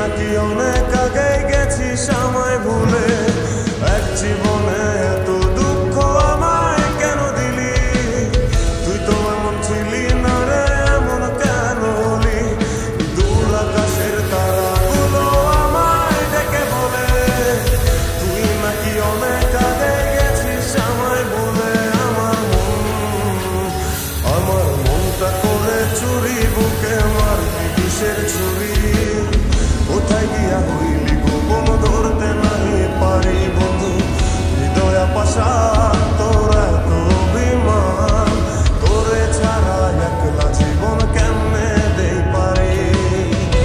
নাকি অনেক আগে গেছিস আমায় ভুলে, এক জীবনে এত দুঃখ আমায় কেন দিলি? তুই তো এমন ছিলি না রে, এমন কেন হলি? দূর আকাশের তারাগুলো আমায় ডেকে বলে, তুই নাকি অনেক আগে গেছিস আমায় ভুলে। আমার মনটা করে চুরি, বুকে আমার কিসের ছুরি?